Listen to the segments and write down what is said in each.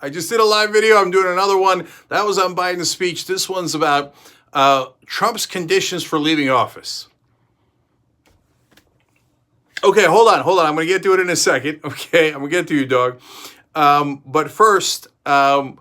I just did a live video. I'm doing another one. That was on Biden's speech. This one's about Trump's conditions for leaving office. Okay, hold on. I'm going to get to it in a second. Okay, I'm going to get to you, dog. But first, I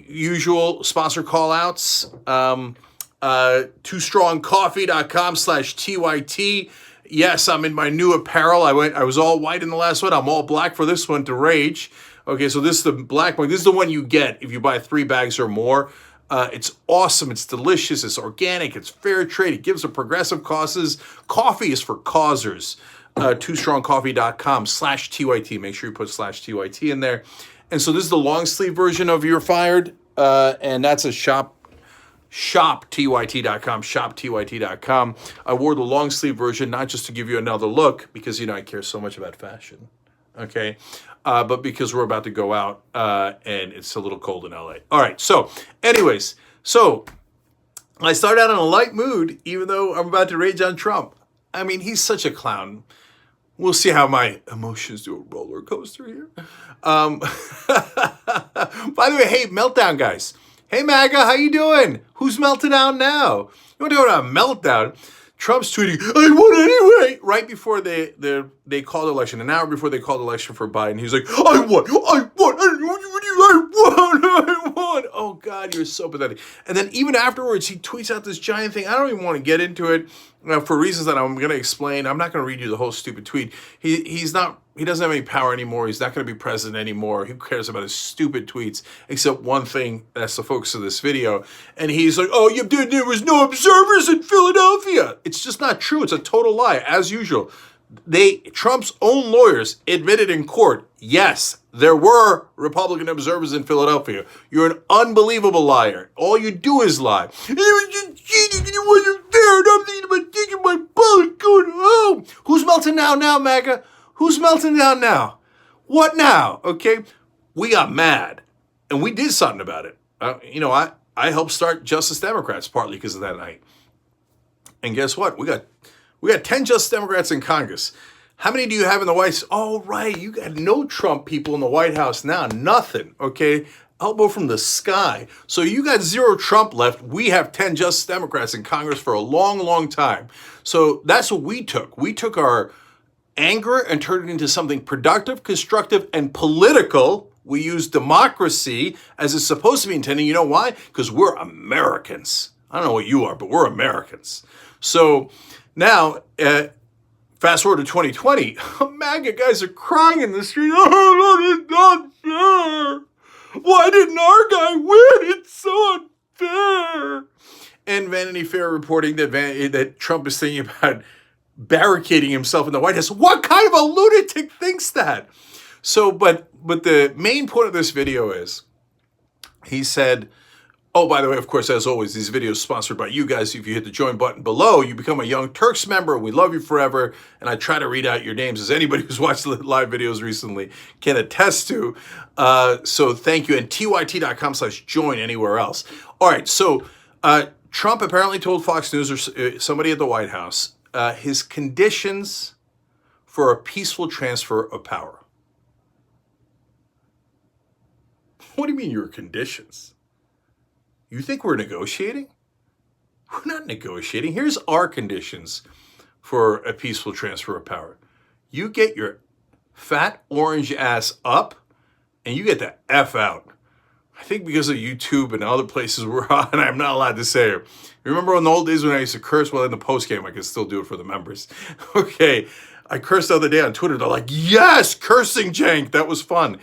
usual sponsor call-outs. TooStrongCoffee.com/TYT. Yes, I'm in my new apparel. I was all white in the last one. I'm all black for this one to rage. Okay, so this is the black one. This is the one you get if you buy 3 bags or more. It's awesome. It's delicious. It's organic. It's fair trade. It gives a progressive causes. Coffee is for causers. TooStrongCoffee.com/TYT. Make sure you put /TYT in there. And so this is the long sleeve version of You're Fired. And that's a shoptyt.com, shoptyt.com. I wore the long sleeve version, not just to give you another look, because, I care so much about fashion, okay? But because we're about to go out, and it's a little cold in LA. All right, so anyways, I started out in a light mood, even though I'm about to rage on Trump. I mean, he's such a clown. We'll see how my emotions do a roller coaster here. By the way, hey, meltdown guys. Hey, MAGA, how you doing? Who's melting down now? You want to talk about meltdown? Trump's tweeting, I won anyway, right before they called the election, an hour before they called the election for Biden. He's like, I won. Oh, God, you're so pathetic. And then even afterwards, he tweets out this giant thing. I don't even want to get into it for reasons that I'm going to explain. I'm not going to read you the whole stupid tweet. He doesn't have any power anymore. He's not going to be president anymore. Who cares about his stupid tweets? Except one thing, that's the focus of this video. And he's like, oh, there was no observers in Philadelphia. It's just not true. It's a total lie, as usual. Trump's own lawyers admitted in court, yes, there were Republican observers in Philadelphia. You're an unbelievable liar. All you do is lie. It was just cheating and it wasn't fair and I'm thinking about taking my bullet going home. Who's melting down now, MAGA? Who's melting down now? What now? Okay, we got mad and we did something about it. I helped start Justice Democrats partly because of that night. And guess what? We got 10 Justice Democrats in Congress. How many do you have in the White House? Oh, right. You got no Trump people in the White House now. Nothing. Okay. Elbow from the sky. So you got 0 Trump left. We have 10 Justice Democrats in Congress for a long, long time. So that's what we took. We took our anger and turned it into something productive, constructive, and political. We used democracy as it's supposed to be intended. You know why? Because we're Americans. I don't know what you are, but we're Americans. So now, fast forward to 2020, MAGA guys are crying in the street. Oh, it's not fair. Why didn't our guy win? It's so unfair. And Vanity Fair reporting that Trump is thinking about barricading himself in the White House. What kind of a lunatic thinks that? So, but the main point of this video is, he said, oh, by the way, of course, as always, these videos sponsored by you guys. If you hit the join button below, you become a Young Turks member. We love you forever. And I try to read out your names, as anybody who's watched the live videos recently can attest to. So thank you. And tyt.com/join anywhere else. All right. So Trump apparently told Fox News or somebody at the White House his conditions for a peaceful transfer of power. What do you mean your conditions? You think we're negotiating? We're not negotiating. Here's our conditions for a peaceful transfer of power. You get your fat orange ass up and you get the F out. I think because of YouTube and other places we're on, I'm not allowed to say it. Remember in the old days when I used to curse? Well, in the post game, I can still do it for the members. Okay, I cursed the other day on Twitter. They're like, yes, cursing, Cenk. That was fun.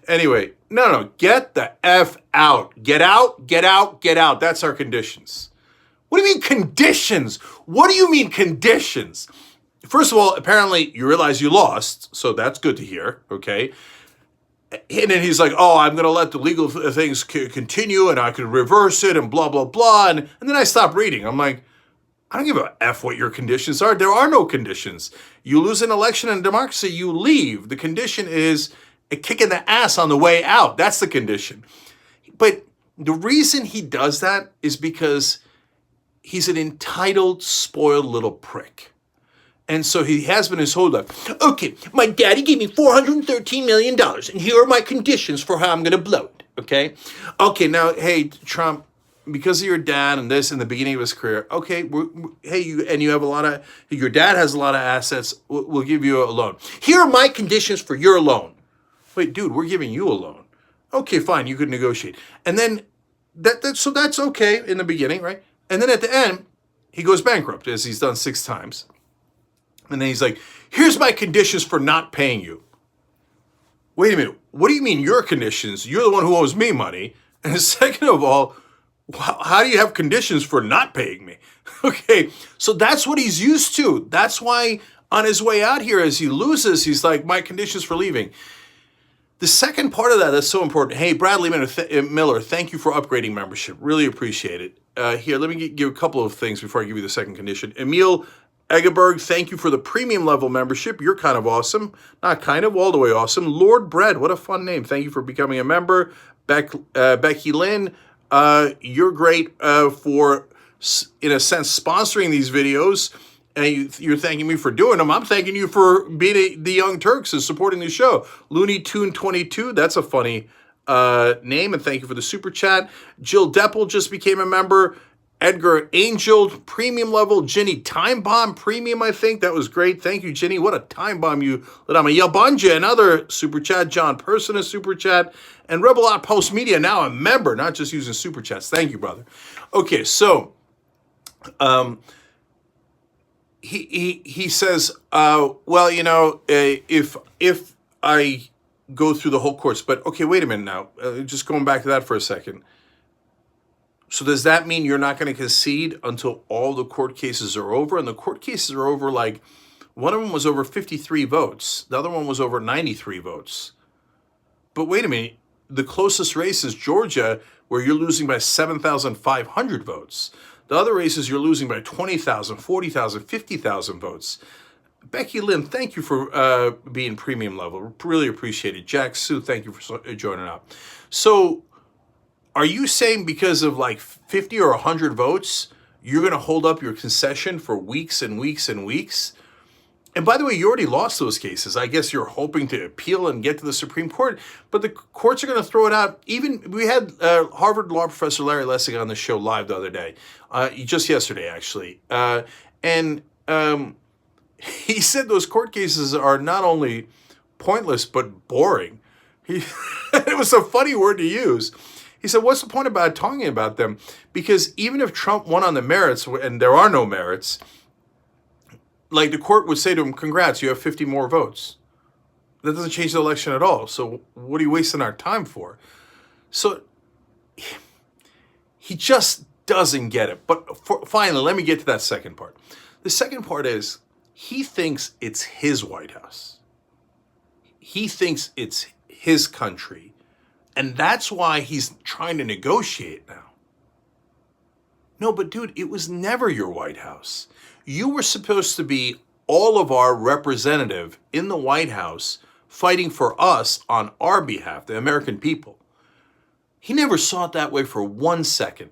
Anyway, no, get the F out. Get out, get out, get out. That's our conditions. What do you mean conditions? What do you mean conditions? First of all, apparently you realize you lost, so that's good to hear, okay? And then he's like, oh, I'm going to let the legal things continue and I could reverse it and blah, blah, blah. And then I stopped reading. I'm like, I don't give a F what your conditions are. There are no conditions. You lose an election in democracy, you leave. The condition is a kick in the ass on the way out. That's the condition. But the reason he does that is because he's an entitled, spoiled little prick. And so he has been his whole life. Okay, my daddy gave me $413 million, and here are my conditions for how I'm going to blow it, okay? Okay, now, hey, Trump, because of your dad and this in the beginning of his career, okay, you have a lot of, your dad has a lot of assets, we'll give you a loan. Here are my conditions for your loan. Wait, dude, we're giving you a loan. Okay, fine, you could negotiate. And then, so that's okay in the beginning, right? And then at the end, he goes bankrupt, as he's done 6 times. And then he's like, here's my conditions for not paying you. Wait a minute, what do you mean your conditions? You're the one who owes me money. And second of all, how do you have conditions for not paying me? Okay, so that's what he's used to. That's why on his way out here, as he loses, he's like, my conditions for leaving. The second part of that's so important. Hey, Bradley Miller, thank you for upgrading membership. Really appreciate it. Here, let me give a couple of things before I give you the second condition. Emil Eggeberg, thank you for the premium level membership. You're kind of awesome. Not kind of, all the way awesome. Lord Bread, what a fun name. Thank you for becoming a member. Becky Lynn, you're great for, in a sense, sponsoring these videos. And you're thanking me for doing them. I'm thanking you for being the Young Turks and supporting the show. Looney Tune 22, that's a funny name. And thank you for the super chat. Jill Deppel just became a member. Edgar Angel, premium level. Ginny Time Bomb, premium, I think. That was great. Thank you, Ginny. What a time bomb you lit on me. Yabunja, another super chat. John Person, a super chat. And Rebel Outpost Media, now a member, not just using super chats. Thank you, brother. Okay, so he says, well, you know, if I go through the whole course, but okay, wait a minute now. Just going back to that for a second. So does that mean you're not going to concede until all the court cases are over? And the court cases are over, like, one of them was over 53 votes. The other one was over 93 votes. But wait a minute. The closest race is Georgia, where you're losing by 7,500 votes. The other races, you're losing by 20,000, 40,000, 50,000 votes. Becky Lynn, thank you for being premium level. Really appreciate it. Jack Sue, thank you for joining up. So are you saying because of like 50 or 100 votes, you're going to hold up your concession for weeks and weeks and weeks? And by the way, you already lost those cases. I guess you're hoping to appeal and get to the Supreme Court, but the courts are going to throw it out. Even we had Harvard law professor Larry Lessig on the show live the other day, just yesterday actually, and he said those court cases are not only pointless but boring. It was a funny word to use. He said, what's the point about talking about them? Because even if Trump won on the merits, and there are no merits, like the court would say to him, congrats, you have 50 more votes. That doesn't change the election at all. So what are you wasting our time for? So he just doesn't get it. But finally, let me get to that second part. The second part is he thinks it's his White House. He thinks it's his country. And that's why he's trying to negotiate now. No, but dude, it was never your White House. You were supposed to be all of our representative in the White House fighting for us on our behalf, the American people. He never saw it that way for 1 second.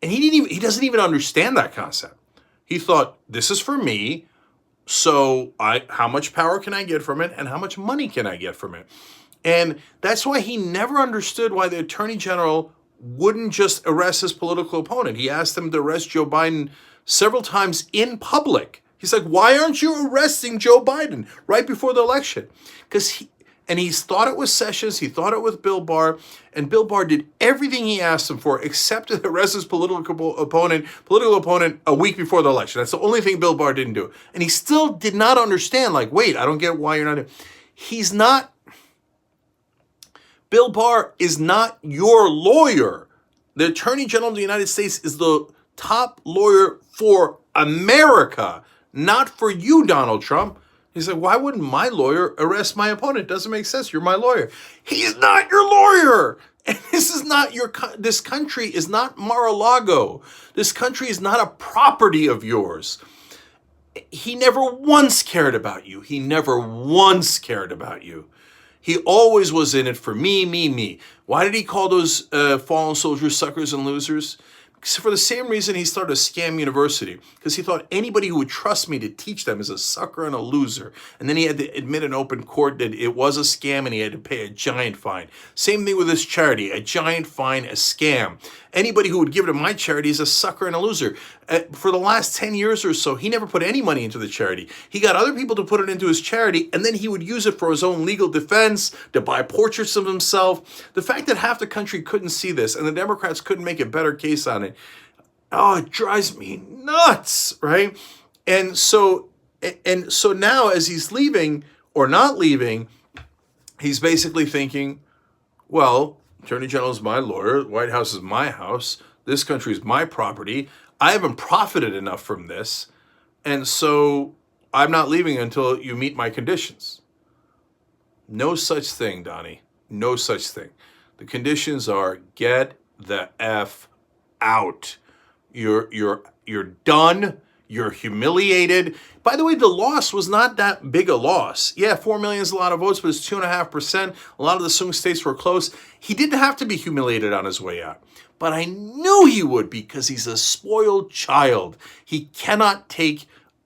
And he doesn't even understand that concept. He thought, this is for me, so how much power can I get from it and how much money can I get from it? And that's why he never understood why the Attorney General wouldn't just arrest his political opponent. He asked him to arrest Joe Biden several times in public. He's like, why aren't you arresting Joe Biden right before the election? And he's thought it was Sessions, he thought it was Bill Barr, and Bill Barr did everything he asked him for except to arrest his political opponent a week before the election. That's the only thing Bill Barr didn't do. And he still did not understand, like, wait, I don't get why you're not. Bill Barr is not your lawyer. The Attorney General of the United States is the top lawyer for America, not for you, Donald Trump. He's like, why wouldn't my lawyer arrest my opponent? Doesn't make sense. You're my lawyer. He's not your lawyer. And this is not this country is not Mar-a-Lago. This country is not a property of yours. He never once cared about you. He never once cared about you. He always was in it for me, me, me. Why did he call those fallen soldiers suckers and losers? for the same reason he started a scam university, because he thought anybody who would trust me to teach them is a sucker and a loser. And then he had to admit in open court that it was a scam and he had to pay a giant fine. Same thing with this charity, a giant fine, a scam. Anybody who would give it to my charity is a sucker and a loser. For the last 10 years or so, he never put any money into the charity. He got other people to put it into his charity, and then he would use it for his own legal defense, to buy portraits of himself. The fact that half the country couldn't see this and the Democrats couldn't make a better case on it, oh, it drives me nuts, right? And so now as he's leaving or not leaving, he's basically thinking, well, Attorney General is my lawyer, White House is my house, this country is my property, I haven't profited enough from this, and so I'm not leaving until you meet my conditions. No such thing, Donnie. No such thing. The conditions are get the F out. You're done. You're humiliated. By the way, the loss was not that big a loss. Yeah, 4 million is a lot of votes, but it's 2.5%. A lot of the swing states were close. He didn't have to be humiliated on his way out. But I knew he would, because he's a spoiled child. He cannot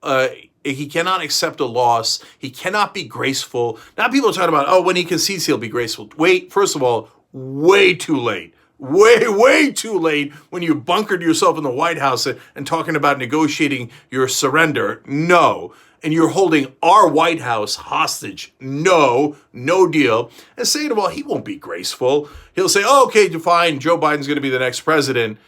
accept a loss. He cannot be graceful. Now people are talking about, oh, when he concedes, he'll be graceful. Wait, first of all, way too late. Way too late when you bunkered yourself in the White House and talking about negotiating your surrender. No. And you're holding our White House hostage. No deal. And second of all, he won't be graceful. He'll say, oh, okay, fine, Joe Biden's going to be the next president.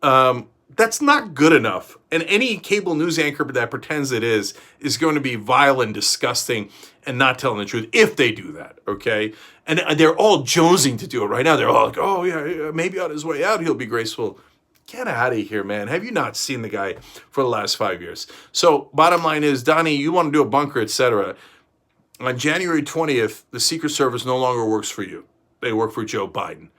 That's not good enough. And any cable news anchor that pretends it is going to be vile and disgusting and not telling the truth if they do that, okay? And they're all jonesing to do it right now. They're all like, oh, yeah, maybe on his way out he'll be graceful. Get out of here, man. Have you not seen the guy for the last 5 years? So bottom line is, Donnie, you want to do a bunker, etc. On January 20th, the Secret Service no longer works for you. They work for Joe Biden,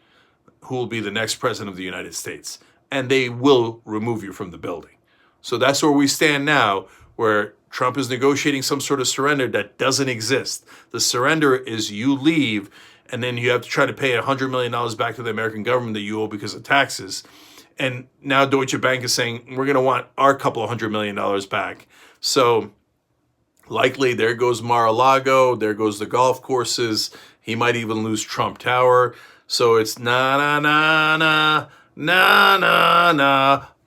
who will be the next president of the United States. And they will remove you from the building. So that's where we stand now, where Trump is negotiating some sort of surrender that doesn't exist. The surrender is you leave, and then you have to try to pay $100 million back to the American government that you owe because of taxes. And now Deutsche Bank is saying, we're going to want our couple of $100 million back. So likely there goes Mar-a-Lago, there goes the golf courses. He might even lose Trump Tower. So it's na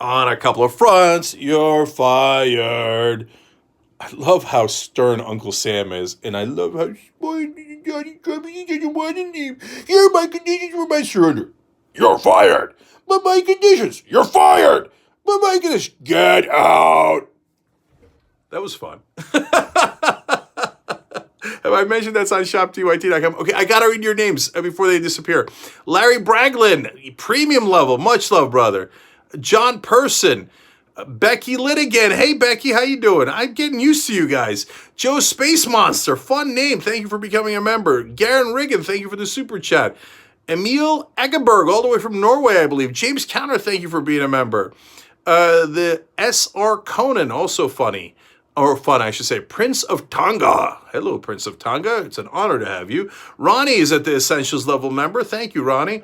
on a couple of fronts, you're fired. I love how stern Uncle Sam is, and I love how spoiled Johnny Trump is. He doesn't want to leave. Here are my conditions for my surrender. You're fired. But my conditions, you're fired. But my conditions, get out. That was fun. Have I mentioned that's on shoptyt.com? Okay, I got to read your names before they disappear. Larry Braglin, premium level, much love, brother. John Person, Becky Litigan. Hey, Becky, how you doing? I'm getting used to you guys. Joe Space Monster, fun name. Thank you for becoming a member. Garen Riggin, thank you for the super chat. Emil Eggeberg, all the way from Norway, I believe. James Counter, thank you for being a member. The S.R. Conan, also funny. Or fun, I should say. Prince of Tonga. Hello, Prince of Tonga. It's an honor to have you. Ronnie is at the Essentials level member. Thank you, Ronnie.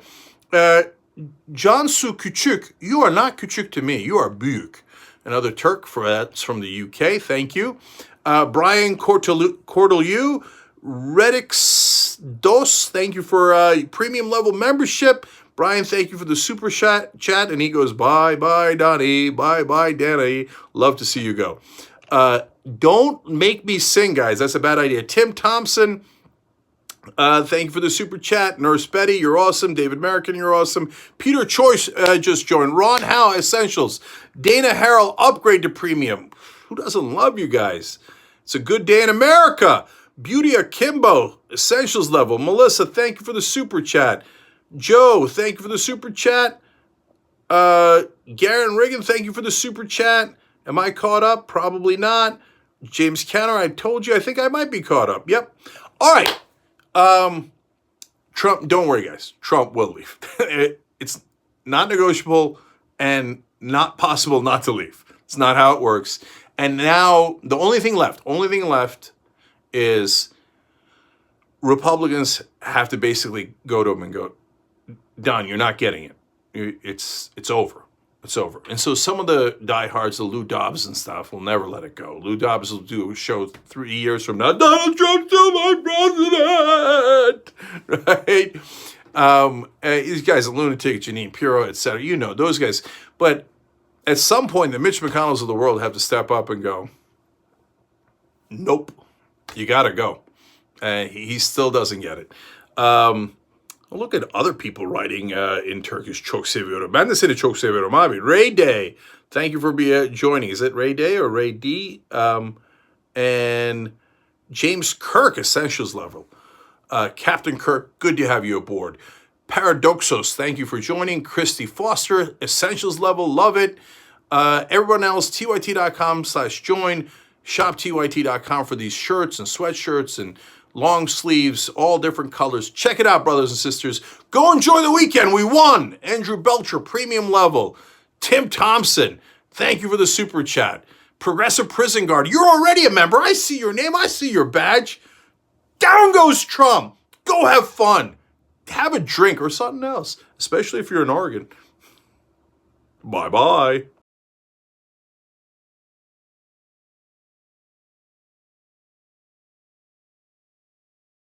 Cansu Küçük. You are not küçük to me. You are büyük. Another Turk that's from the UK. Thank you. Brian Cordelieu. Redix Dos. Thank you for premium level membership. Brian, thank you for the super chat. And he goes, bye, Donnie. Bye, Danny. Love to see you go. Don't make me sing, guys. That's a bad idea. Tim Thompson, thank you for the super chat. Nurse Betty, you're awesome. David American, you're awesome. Peter Choice just joined. Ron Howe, Essentials. Dana Harrell, upgrade to premium. Who doesn't love you guys? It's a good day in America. Beauty Akimbo, Essentials level. Melissa, thank you for the super chat. Joe, thank you for the super chat. Garen Riggin, thank you for the super chat. Am I caught up? Probably not. James Counter, I told you, I think I might be caught up. Yep. All right. Trump, don't worry, guys. Trump will leave. It's not negotiable and not possible not to leave. It's not how it works. And now the only thing left is Republicans have to basically go to him and go, Don, you're not getting it. It's over. It's over. And so some of the diehards, the Lou Dobbs and stuff, will never let it go. Lou Dobbs will do a show 3 years from now. Donald Trump's still my president, right? These guys, a lunatic, Janine Pirro, etc. You know those guys. But at some point, the Mitch McConnells of the world have to step up and go, nope, you got to go. He still doesn't get it. Look at other people writing in Turkish. Çok seviyorum. Ben de seni çok seviyorum abi. Ray Day. Thank you for joining. Is it Ray Day or Ray D? And James Kirk, Essentials level. Captain Kirk, good to have you aboard. Paradoxos, thank you for joining. Christy Foster, Essentials level, love it. Everyone else, tyt.com/join. Shop tyt.com for these shirts and sweatshirts and long sleeves, all different colors. Check it out, brothers and sisters. Go enjoy the weekend. We won. Andrew Belcher, premium level. Tim Thompson, thank you for the super chat. Progressive Prison Guard, you're already a member. I see your name. I see your badge. Down goes Trump. Go have fun. Have a drink or something else, especially if you're in Oregon. Bye-bye.